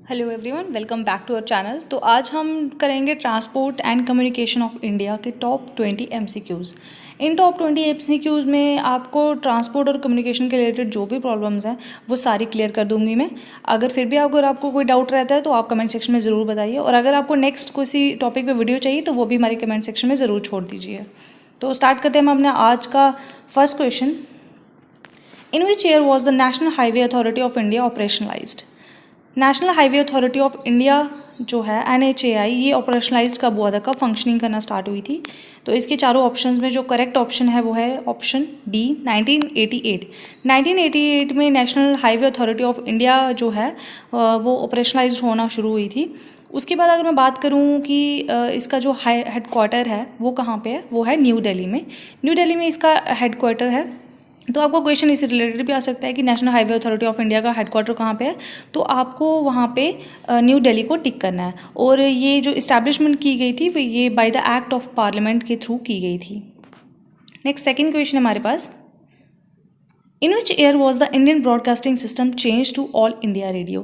Hello everyone, welcome back to our channel. तो आज हम करेंगे transport and communication of India के टॉप 20 एमसीक्यूज़। इन टॉप 20 एमसीक्यूज़ में आपको ट्रांसपोर्ट और कम्युनिकेशन के रिलेटेड जो भी प्रॉब्लम्स हैं वो सारी क्लियर कर दूंगी मैं। अगर फिर भी अगर आपको कोई डाउट रहता है तो आप कमेंट सेक्शन में ज़रूर बताइए, और अगर आपको नेक्स्ट किसी टॉपिक पे वीडियो चाहिए तो वो भी हमारे कमेंट सेक्शन में ज़रूर छोड़ दीजिए। तो स्टार्ट करते हैं हम अपने आज का first question. In which year was the national highway authority of India operationalised? National highway authority of India जो है NHAI, ये ऑपरेशनलाइज कब हुआ था, कब फंक्शनिंग करना स्टार्ट हुई थी? तो इसके चारों ऑप्शंस में जो करेक्ट ऑप्शन है वो है ऑप्शन डी, 1988। 1988 में national highway authority of India जो है वो ऑपरेशनलाइज होना शुरू हुई थी। उसके बाद अगर मैं बात करूं कि इसका जो हेडक्वार्टर है वो कहाँ पे है, वो है न्यू दिल्ली में। न्यू दिल्ली में इसका हेडक्वार्टर है। तो आपको क्वेश्चन इससे रिलेटेड भी आ सकता है कि national highway authority of India का हेडक्वार्टर कहाँ पे है, तो आपको वहाँ पे न्यू दिल्ली को टिक करना है। और ये जो इस्टेब्लिशमेंट की गई थी वो ये by the act of parliament के थ्रू की गई थी। नेक्स्ट सेकंड क्वेश्चन है हमारे पास। In which year was the Indian broadcasting system change to All India Radio?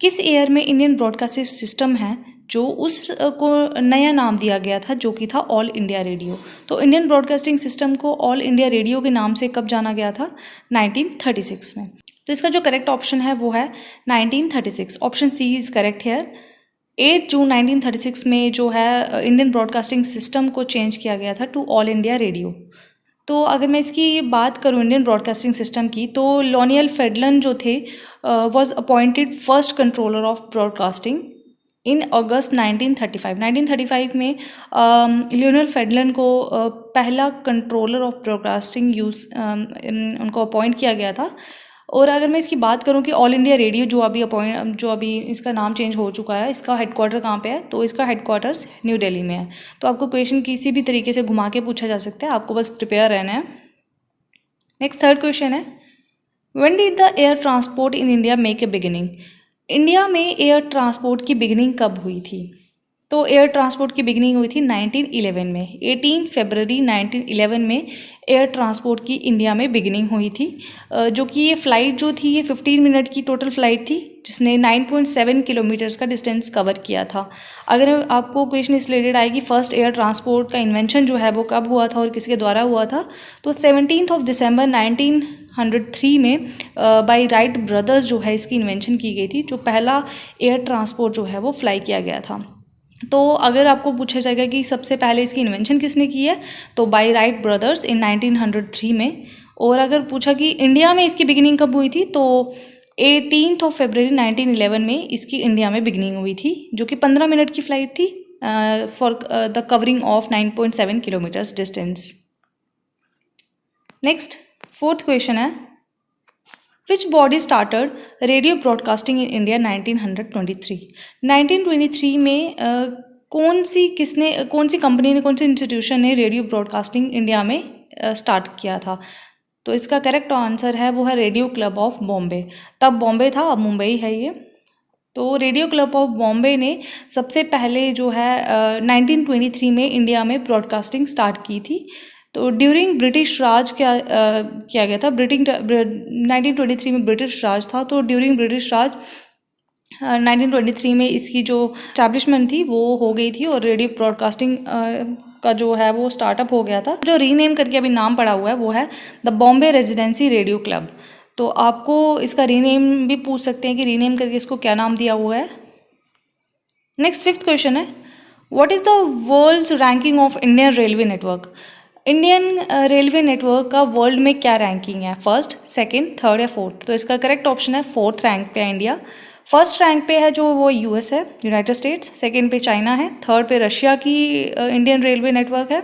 किस ईयर में इंडियन ब्रॉडकास्टिंग सिस्टम है जो उस को नया नाम दिया गया था, जो कि था ऑल इंडिया रेडियो? तो इंडियन ब्रॉडकास्टिंग सिस्टम को ऑल इंडिया रेडियो के नाम से कब जाना गया था? 1936 में। तो इसका जो करेक्ट ऑप्शन है वो है 1936। Option C is correct here. 8 June 1936 में जो है इंडियन ब्रॉडकास्टिंग सिस्टम को चेंज किया गया था टू ऑल इंडिया रेडियो। तो अगर मैं इसकी बात करूँ इंडियन ब्रॉडकास्टिंग सिस्टम की, तो लोनियल फेडलन जो थे was appointed first controller of broadcasting in August 1935। 1935 में लियोनल फेडलन को पहला कंट्रोलर ऑफ ब्रॉडकास्टिंग उनको अपॉइंट किया गया था। और अगर मैं इसकी बात करूं कि ऑल इंडिया रेडियो जो अभी इसका नाम चेंज हो चुका है, इसका हेडक्वार्टर कहाँ पे है, तो इसका हेडक्वार्टर्स न्यू दिल्ली में है। तो आपको क्वेश्चन किसी भी तरीके से घुमा के पूछा जा सकता है, आपको बस प्रिपेयर रहना है। नेक्स्ट थर्ड क्वेश्चन है, when did the air transport in India make a beginning? India में एयर ट्रांसपोर्ट की बिगिनिंग कब हुई थी? तो एयर ट्रांसपोर्ट की बिगिनिंग हुई थी 1911 में। 18 फरवरी 1911 में एयर ट्रांसपोर्ट की इंडिया में बिगिनिंग हुई थी। जो कि ये फ़्लाइट जो थी ये 15 मिनट की टोटल फ़्लाइट थी, जिसने 9.7 किलोमीटर्स का डिस्टेंस कवर किया था। अगर आपको क्वेश्चन इस रिलेटेड आए कि फर्स्ट एयर ट्रांसपोर्ट का इन्वेंशन जो है वो कब हुआ था और किसके द्वारा हुआ था, तो 17 दिसंबर 1903 में बाय राइट ब्रदर्स जो है इसकी इन्वेंशन की गई थी। जो पहला एयर ट्रांसपोर्ट जो है वो फ्लाई किया गया था। तो अगर आपको पूछा जाएगा कि सबसे पहले इसकी इन्वेंशन किसने की है, तो बाय राइट ब्रदर्स इन 1903 में। और अगर पूछा कि इंडिया में इसकी बिगिनिंग कब हुई थी, तो 18 फरवरी 1911 में इसकी इंडिया में बिगिनिंग हुई थी, जो कि 15 मिनट की फ़्लाइट थी for the covering of 9.7 kilometres distance. Next fourth question है, which body started radio broadcasting in India 1923? 1923 में कौन सी कंपनी ने, कौन सी इंस्टीट्यूशन ने रेडियो ब्रॉडकास्टिंग इंडिया में स्टार्ट किया था? तो इसका करेक्ट आंसर है वो है रेडियो क्लब ऑफ बॉम्बे। तब बॉम्बे था, अब मुंबई है ये। तो रेडियो क्लब ऑफ बॉम्बे ने सबसे पहले जो है 1923 में इंडिया में ब्रॉडकास्टिंग स्टार्ट की थी। तो ड्यूरिंग ब्रिटिश राज किया गया था। 1923 में ब्रिटिश राज था, तो ड्यूरिंग ब्रिटिश राज 1923 में इसकी जो इस्टेब्लिशमेंट थी वो हो गई थी, और रेडियो ब्रॉडकास्टिंग का जो है वो स्टार्टअप हो गया था। जो रीनेम करके अभी नाम पड़ा हुआ है वो है the Bombay residency radio club. तो आपको इसका रीनेम भी पूछ सकते हैं कि रीनेम करके इसको क्या नाम दिया हुआ है। नेक्स्ट फिफ्थ क्वेश्चन है, what is the world's ranking of Indian railway network? Indian railway network का वर्ल्ड में क्या रैंकिंग है, फर्स्ट, सेकंड, थर्ड या फोर्थ? तो इसका करेक्ट ऑप्शन है फोर्थ रैंक पे है इंडिया। फर्स्ट रैंक पे है जो वो US है, यूनाइटेड स्टेट्स। सेकंड पे चाइना है। थर्ड पे रशिया की इंडियन रेलवे नेटवर्क है।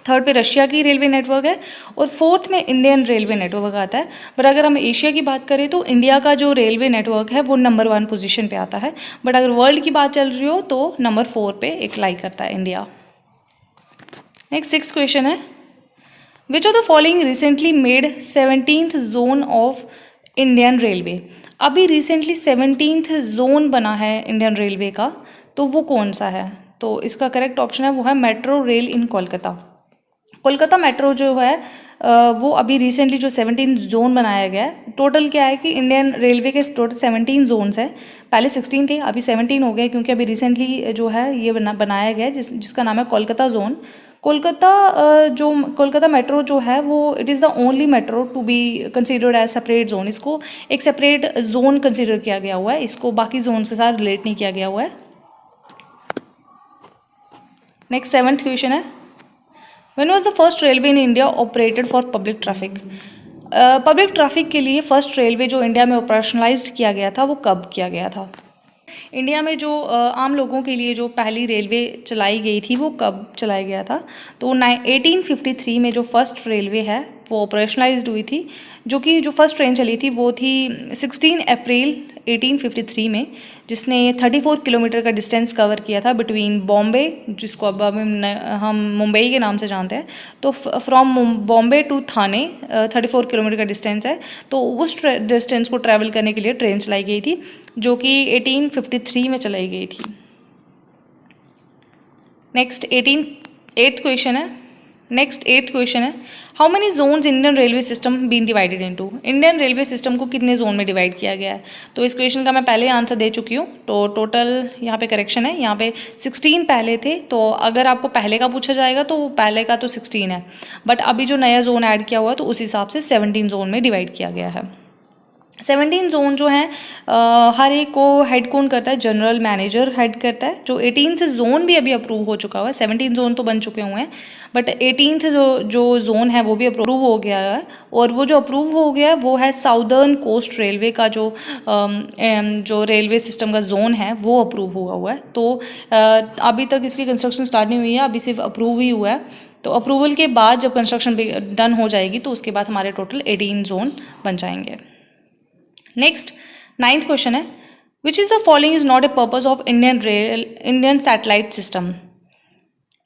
थर्ड पे रशिया की रेलवे नेटवर्क है, और फोर्थ में इंडियन रेलवे नेटवर्क आता है। बट अगर हम एशिया की बात करें तो इंडिया का जो रेलवे नेटवर्क है वो नंबर 1 पोजीशन पे आता है। बट अगर वर्ल्ड की बात चल रही हो तो नंबर 4 पे एक लाई करता है इंडिया। नेक्स्ट सिक्स क्वेश्चन है, which of the following recently made 17th zone of Indian railway? अभी रिसेंटली 17th जोन बना है इंडियन रेलवे का, तो वो कौन सा है? तो इसका करेक्ट ऑप्शन है वो है मेट्रो रेल इन कोलकाता। कोलकाता मेट्रो जो है वो अभी रिसेंटली जो 17 जोन बनाया गया है। टोटल क्या है कि इंडियन रेलवे के टोटल 17 जोन्स है। पहले 16 थे, अभी 17 हो गए, क्योंकि अभी रिसेंटली जो है ये बनाया गया है जिसका नाम है कोलकाता जोन। कोलकाता मेट्रो जो है वो it is the only metro to be considered as separate zone. इसको एक सेपरेट जोन कंसिडर किया गया हुआ है, इसको बाकी जोन्स के साथ रिलेट नहीं किया गया हुआ है। नेक्स्ट 7th क्वेश्चन है, When was the first railway in India operated for public traffic? Public traffic के लिए फर्स्ट रेलवे जो इंडिया में ऑपरेशनलाइज्ड किया गया था वो कब किया गया था? इंडिया में जो आम लोगों के लिए जो पहली रेलवे चलाई गई थी वो कब चलाया गया था? तो 1853 में जो फर्स्ट रेलवे है वो ऑपरेशनलाइज्ड हुई थी। जो फर्स्ट ट्रेन चली थी वो थी 16 अप्रैल 1853 में, जिसने 34 किलोमीटर का डिस्टेंस कवर किया था बिटवीन बॉम्बे, जिसको अब हम मुंबई के नाम से जानते हैं, तो from Bombay to Thane 34 kilometre का डिस्टेंस है। तो उस डिस्टेंस को ट्रैवल करने के लिए ट्रेन चलाई गई थी, जो कि 1853 में चलाई गई थी। नेक्स्ट 8th क्वेश्चन है, how many zones Indian railway system been divided into? Indian railway system को कितने जोन में डिवाइड किया गया है? तो इस क्वेश्चन का मैं पहले आंसर दे चुकी हूँ, तो टोटल यहाँ पे करेक्शन है, यहाँ पे 16 पहले थे। तो अगर आपको पहले का पूछा जाएगा तो पहले का तो 16 है, बट अभी जो नया जोन ऐड किया हुआ है तो उस हिसाब से 17 जोन में डिवाइड किया गया है। 17 जोन जो हैं हर एक को हेड कौन करता है? जनरल मैनेजर हेड करता है। जो 18th जोन भी अभी अप्रूव हो चुका हुआ है, 17 जोन तो बन चुके हुए हैं, बट 18th जो जोन है वो भी अप्रूव हो गया है। और वो जो अप्रूव हो गया है वो है साउदर्न कोस्ट रेलवे का जो रेलवे सिस्टम का जोन है वो अप्रूव हुआ है। तो अभी तक इसकी कंस्ट्रक्शन स्टार्ट नहीं हुई है, अभी सिर्फ अप्रूव ही हुआ है। तो अप्रूवल के बाद जब कंस्ट्रक्शन डन हो जाएगी तो उसके बाद हमारे टोटल 18 जोन बन जाएंगे। नेक्स्ट 9th क्वेश्चन है, which is the following is not a purpose of Indian satellite system?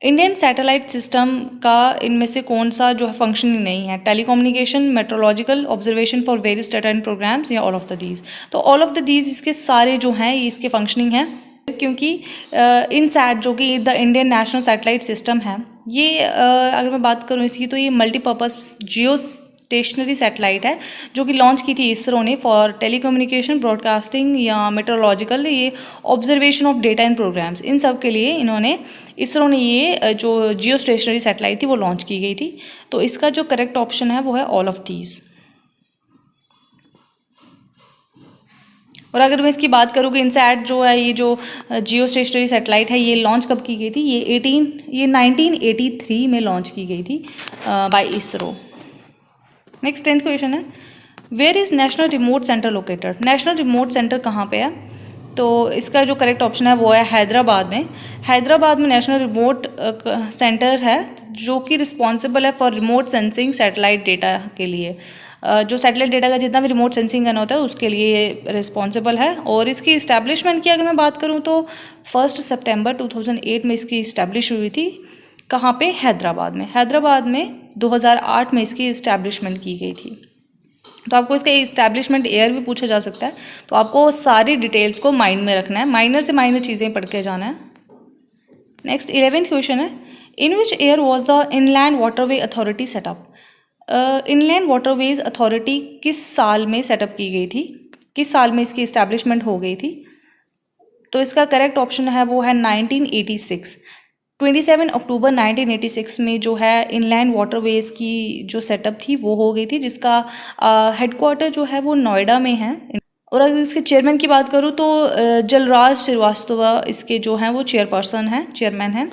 Indian satellite system का इनमें से कौन सा जो है फंक्शन ही नहीं है? Telecommunication, meteorological, observation for various data and programmes, या ऑल ऑफ द दीज? तो ऑल ऑफ द दीज इसके सारे जो हैं ये इसके फंक्शनिंग हैं, क्योंकि इनसैट जो कि the Indian national satellite system है, ये अगर मैं बात करूँ इसकी तो ये मल्टीपर्पज़ जियो स्टेशनरी सैटेलाइट है, जो कि लॉन्च की थी इसरो ने फॉर टेलीकम्युनिकेशन, ब्रॉडकास्टिंग या मेट्रोलॉजिकल, ये observation of data and programmes, इन सब के लिए इसरो ने ये जो जियो स्टेशनरी सैटेलाइट थी वो लॉन्च की गई थी। तो इसका जो करेक्ट ऑप्शन है वो है ऑल ऑफ दीज। और अगर मैं इसकी बात करूँ कि इनसैट जो है ये जो जियो स्टेशनरी सैटेलाइट है ये लॉन्च कब की गई थी? ये 1983 में लॉन्च की गई थी by ISRO. Next 10th question है, where is national remote centre located? National remote centre कहाँ पे है? तो इसका जो करेक्ट ऑप्शन है वो है हैदराबाद में। हैदराबाद में नेशनल रिमोट सेंटर है जो कि रिस्पॉन्सिबल है for remote sensing satellite data के लिए। जो सैटेलाइट डेटा का जितना भी रिमोट सेंसिंग करना होता है उसके लिए रिस्पॉन्सिबल है। और इसकी इस्टेब्लिशमेंट की अगर मैं बात करूँ तो 1 सितंबर 2008 में इसकी इस्टेब्लिश हुई थी। कहाँ पे? हैदराबाद में। हैदराबाद में 2008 में इसकी इस्टेब्लिशमेंट की गई थी। तो आपको इसका इस्टेब्लिशमेंट ईयर भी पूछा जा सकता है, तो आपको सारी डिटेल्स को माइंड में रखना है, माइनर से माइनर चीज़ें पढ़ के जाना है। नेक्स्ट 11th क्वेश्चन है, in which year was the inland waterway authority set up? Inland waterways authority किस साल में सेटअप की गई थी? किस साल में इसकी इस्टेब्लिशमेंट हो गई थी? तो इसका करेक्ट ऑप्शन है वो है 1986। 27 अक्टूबर 1986 में जो है इनलैंड वाटरवेज की जो सेटअप थी वो हो गई थी, जिसका हेडक्वार्टर जो है वो नोएडा में है। और अगर इसके चेयरमैन की बात करूँ तो जलराज श्रीवास्तव इसके जो हैं वो चेयरमैन हैं।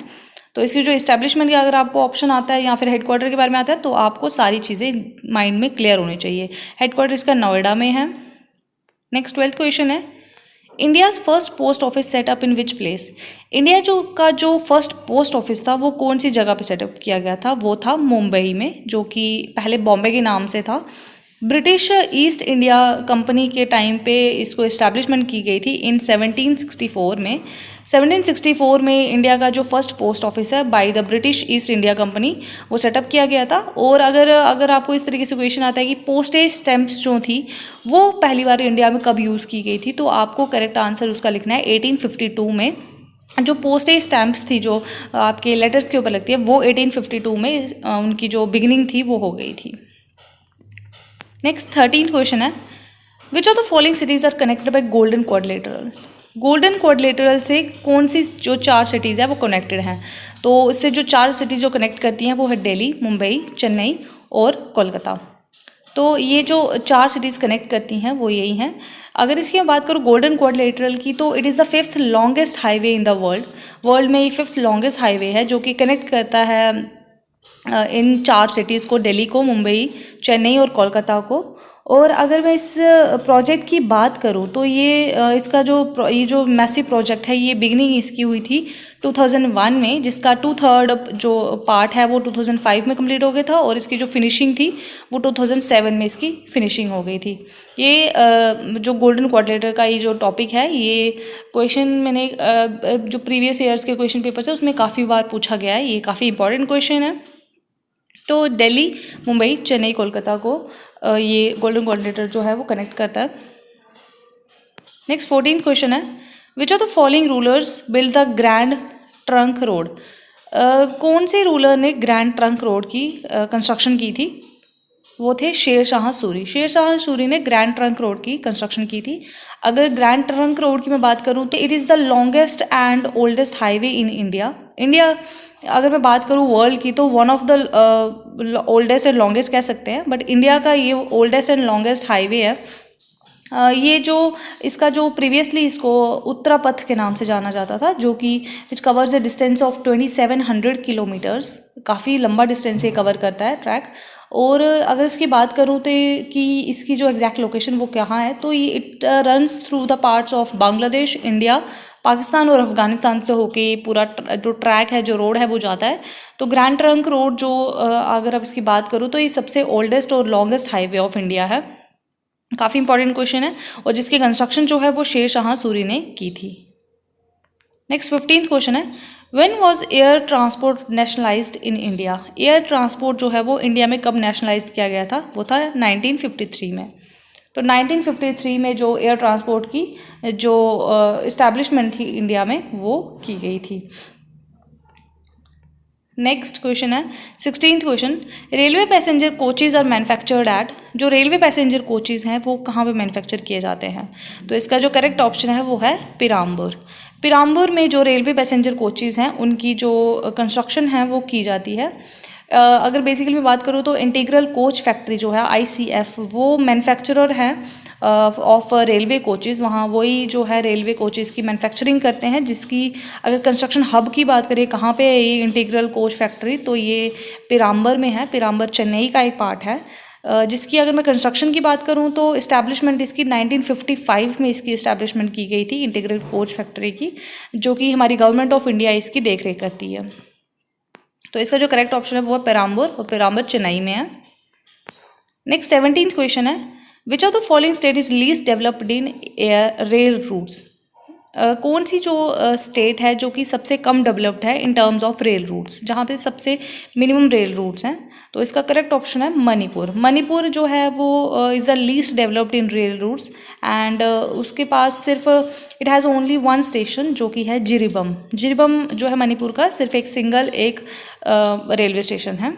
तो इसकी जो इस्टेब्लिशमेंट का अगर आपको ऑप्शन आता है या फिर हेडक्वार्टर के बारे में आता है तो आपको सारी चीज़ें माइंड में क्लियर होनी चाहिए। हेडक्वार्टर इसका नोएडा में है। नेक्स्ट 12th क्वेश्चन है, India's first post office setup in which place? India का जो फर्स्ट पोस्ट ऑफिस था वो कौन सी जगह पे सेटअप किया गया था? वो था मुंबई में, जो कि पहले बॉम्बे के नाम से था। ब्रिटिश ईस्ट इंडिया कंपनी के टाइम पे इसको इस्टेब्लिशमेंट की गई थी इन 1764 में। 1764 में इंडिया का जो फर्स्ट पोस्ट ऑफिस है by the British east India company वो सेटअप किया गया था। और अगर आपको इस तरीके से क्वेश्चन आता है कि पोस्टेज स्टैम्प्स जो थी वो पहली बार इंडिया में कब यूज़ की गई थी, तो आपको करेक्ट आंसर उसका लिखना है 1852 में जो पोस्टेज स्टैम्प्स थी जो आपके लेटर्स के ऊपर लगती है वो 1852 में उनकी जो बिगिनिंग थी वो हो गई थी। नेक्स्ट 13th क्वेश्चन है, which of the following cities are connected by golden quadrilateral. Golden quadrilateral से कौन सी जो 4 सिटीज़ है वो कनेक्टेड हैं। तो इससे जो 4 सिटीज़ जो कनेक्ट करती हैं वो है दिल्ली, मुंबई, चेन्नई और कोलकाता। तो ये जो 4 सिटीज़ कनेक्ट करती हैं वो यही हैं। अगर इसकी मैं बात करूँ गोल्डन क्वाड्रिलेटरल की, तो it is the 5th longest highway in the world में ये 5th लॉन्गेस्ट हाईवे है जो कि कनेक्ट करता है इन 4 सिटीज़ को, दिल्ली को, मुंबई, चेन्नई और कोलकाता को। और अगर मैं इस प्रोजेक्ट की बात करूँ तो ये इसका ये जो मैसिव प्रोजेक्ट है ये बिगनिंग इसकी हुई थी 2001 में, जिसका 2/3 जो पार्ट है वो 2005 में कंप्लीट हो गया था और इसकी जो फिनिशिंग थी वो 2007 में इसकी फिनिशिंग हो गई थी। ये जो गोल्डन क्वाड्रिलेटरल का ये जो टॉपिक है ये क्वेश्चन मैंने जो प्रीवियस ईयर्स के क्वेश्चन पेपर्स है उसमें काफ़ी बार पूछा गया है, ये काफ़ी इंपॉर्टेंट क्वेश्चन है। तो दिल्ली, मुंबई, चेन्नई, कोलकाता को ये गोल्डन क्वाड्रिलेटरल जो है वो कनेक्ट करता है। नेक्स्ट 14th क्वेश्चन है, which of the following rulers build the grand trunk road. कौन से रूलर ने ग्रैंड ट्रंक रोड की कंस्ट्रक्शन की थी? वो थे शेर शाह सूरी। शेर शाह सूरी ने ग्रैंड ट्रंक रोड की कंस्ट्रक्शन की थी। अगर ग्रैंड ट्रंक रोड की मैं बात करूँ तो it is the longest and oldest highway in India. अगर मैं बात करूँ वर्ल्ड की तो one of the oldest and longest कह सकते हैं, बट इंडिया का ये ओल्डेस्ट एंड लॉन्गेस्ट हाईवे है। ये जो इसका जो प्रीवियसली इसको उत्तरापथ के नाम से जाना जाता था, जो कि which covers a distance of 2700 kilometres, काफ़ी लंबा डिस्टेंस ये कवर करता है ट्रैक। और अगर इसकी बात करूँ तो कि इसकी जो एग्जैक्ट लोकेशन वो कहाँ है, तो ये it runs through the parts of Bangladesh, India, Pakistan और अफगानिस्तान से होके पूरा जो ट्रैक है, जो रोड है वो जाता है। तो ग्रैंड ट्रंक रोड जो अगर अब इसकी बात करूँ तो ये सबसे ओल्डेस्ट और लॉन्गेस्ट हाईवे ऑफ इंडिया है। काफ़ी इंपॉर्टेंट क्वेश्चन है और जिसकी कंस्ट्रक्शन जो है वो शेर शाह सूरी ने की थी। नेक्स्ट 15th क्वेश्चन है, when was air transport nationalised in India. Air transport जो है वो इंडिया में कब नेशनलाइज्ड किया गया था? वो था 1953 में। तो 1953 में जो एयर ट्रांसपोर्ट की जो इस्टेब्लिशमेंट थी इंडिया में वो की गई थी। नेक्स्ट क्वेश्चन है 16th question, railway passenger coaches are manufactured at. जो रेलवे पैसेंजर कोचेज़ हैं वो कहाँ पे मैन्युफैक्चर किए जाते हैं? तो इसका जो करेक्ट ऑप्शन है वो है पिराम्बुर। पिराम्बुर में जो रेलवे पैसेंजर कोचेज़ हैं उनकी जो कंस्ट्रक्शन है वो की जाती है। अगर बेसिकली मैं बात करूँ तो इंटीग्रल कोच फैक्ट्री जो है ICF वो मैन्युफैक्चरर हैं ऑफ रेलवे कोचेज़। वहाँ वही जो है रेलवे कोचेज़ की मैन्युफैक्चरिंग करते हैं, जिसकी अगर कंस्ट्रक्शन हब की बात करें कहाँ पे है ये इंटीग्रल कोच फैक्ट्री, तो ये पिराम्बर में है। पिराम्बर चेन्नई का एक पार्ट है। जिसकी अगर मैं कंस्ट्रक्शन की बात करूँ तो इस्टेब्लिशमेंट इसकी 1955 में इसकी इस्टेब्लिशमेंट की गई थी इंटीग्रल कोच फैक्ट्री की, जो कि हमारी गवर्नमेंट ऑफ इंडिया इसकी देख रेख करती है। तो इसका जो करेक्ट ऑप्शन है वो है पिराम्बर, और पिराम्बर चेन्नई में है। नेक्स्ट 17th क्वेश्चन है, which of the following state is least developed in air rail routes. कौन सी जो स्टेट है जो कि सबसे कम डेवलप्ड है in terms of rail routes, जहाँ पे सबसे मिनिमम रेल रूट्स हैं? तो इसका करेक्ट ऑप्शन है मणिपुर। मणिपुर जो है वो is the least developed in rail routes and उसके पास सिर्फ it has only one station जो कि है जिरीबम। जिरीबम जो है मणिपुर का सिर्फ एक सिंगल एक रेलवे स्टेशन है।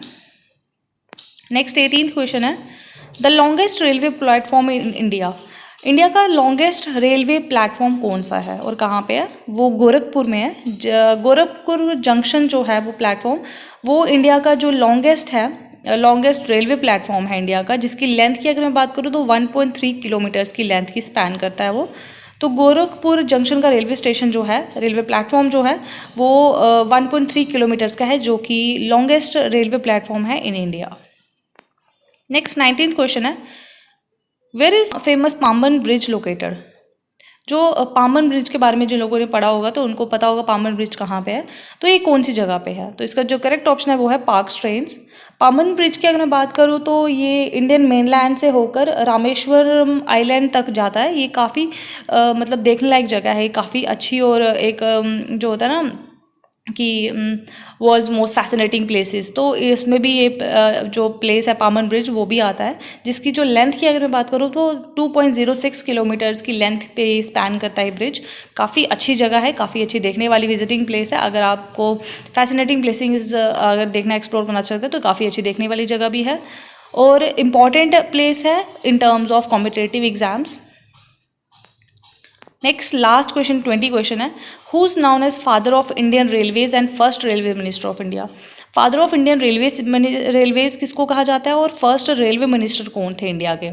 नेक्स्ट 18th क्वेश्चन है, the longest railway platform in India. India का लॉन्गेस्ट रेलवे प्लेटफॉर्म कौन सा है और कहाँ पे है? वो गोरखपुर में है। गोरखपुर जंक्शन जो है वो प्लेटफॉर्म वो इंडिया का जो लॉन्गेस्ट है, लॉन्गेस्ट रेलवे प्लेटफॉर्म है इंडिया का, जिसकी लेंथ की अगर मैं बात करूँ तो 1.3 किलोमीटर्स की लेंथ की स्पैन करता है वो। तो गोरखपुर जंक्शन का रेलवे स्टेशन जो है, रेलवे प्लेटफॉर्म जो है वो 1.3 किलोमीटर्स का है, जो कि लॉन्गेस्ट रेलवे प्लेटफॉर्म है in India. Next 19th question है, where is famous Pamban bridge located. जो पाम्बन ब्रिज के बारे में जिन लोगों ने पढ़ा होगा तो उनको पता होगा पाम्बन ब्रिज कहाँ पे है, तो ये कौन सी जगह पे है? तो इसका जो करेक्ट ऑप्शन है वो है पार्क स्ट्रेंस। पाम्बन ब्रिज की अगर मैं बात करूँ तो ये इंडियन मेनलैंड से होकर रामेश्वरम आइलैंड तक जाता है। ये काफ़ी मतलब देखने लायक जगह है, काफ़ी अच्छी, और एक जो होता है ना कि वर्ल्ड्स मोस्ट फैसिनेटिंग प्लेसेस, तो इसमें भी ये जो प्लेस है पामन ब्रिज वो भी आता है, जिसकी जो लेंथ की अगर मैं बात करूँ तो 2.06 किलोमीटर्स की लेंथ पे स्पैन करता है ब्रिज। काफ़ी अच्छी जगह है, काफ़ी अच्छी देखने वाली विजिटिंग प्लेस है। अगर आपको फैसिनेटिंग प्लेसिंग्स अगर देखना एक्सप्लोर करना चाहते हैं तो काफ़ी अच्छी देखने वाली जगह भी है और इम्पॉर्टेंट प्लेस है in terms of competitive exams. Next last question 20 question है, who is known as father of Indian railways and first railway minister of India. Father of Indian railways किसको कहा जाता है और फर्स्ट रेलवे मिनिस्टर कौन थे India के?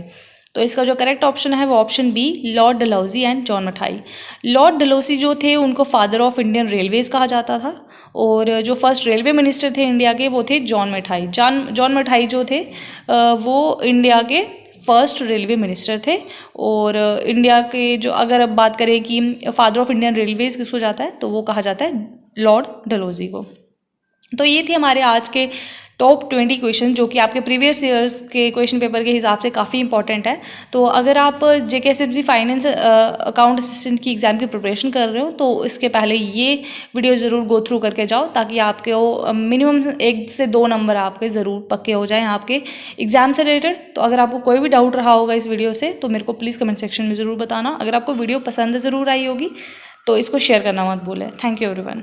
तो इसका जो करेक्ट ऑप्शन है वो option B, Lord Dalhousie and John Mathai. Lord Dalhousie जो थे उनको फादर ऑफ इंडियन रेलवेज कहा जाता था और जो फर्स्ट रेलवे मिनिस्टर थे इंडिया के वो थे जॉन मठाई। जॉन मठाई जो थे वो इंडिया के फर्स्ट रेलवे मिनिस्टर थे और इंडिया के जो अगर अब बात करें कि फादर ऑफ इंडियन रेलवेज किसको जाता है तो वो कहा जाता है लॉर्ड डलहौजी को। तो ये थे हमारे आज के टॉप 20 क्वेश्चन जो कि आपके प्रीवियस ईयर्स के क्वेश्चन पेपर के हिसाब से काफ़ी इंपॉर्टेंट है। तो अगर आप JKSFC फाइनेंस अकाउंट असिस्टेंट की एग्ज़ाम की प्रिपरेशन कर रहे हो तो इसके पहले ये वीडियो ज़रूर गो थ्रू करके जाओ ताकि आपके वो मिनिमम 1 से 2 नंबर आपके ज़रूर पक्के हो जाएँ आपके एग्ज़ाम से रिलेटेड। तो अगर आपको कोई भी डाउट रहा होगा इस वीडियो से तो मेरे को प्लीज़ कमेंट सेक्शन में ज़रूर बताना। अगर आपको वीडियो पसंद ज़रूर आई होगी तो इसको शेयर करना मत भूलें। Thank you everyone.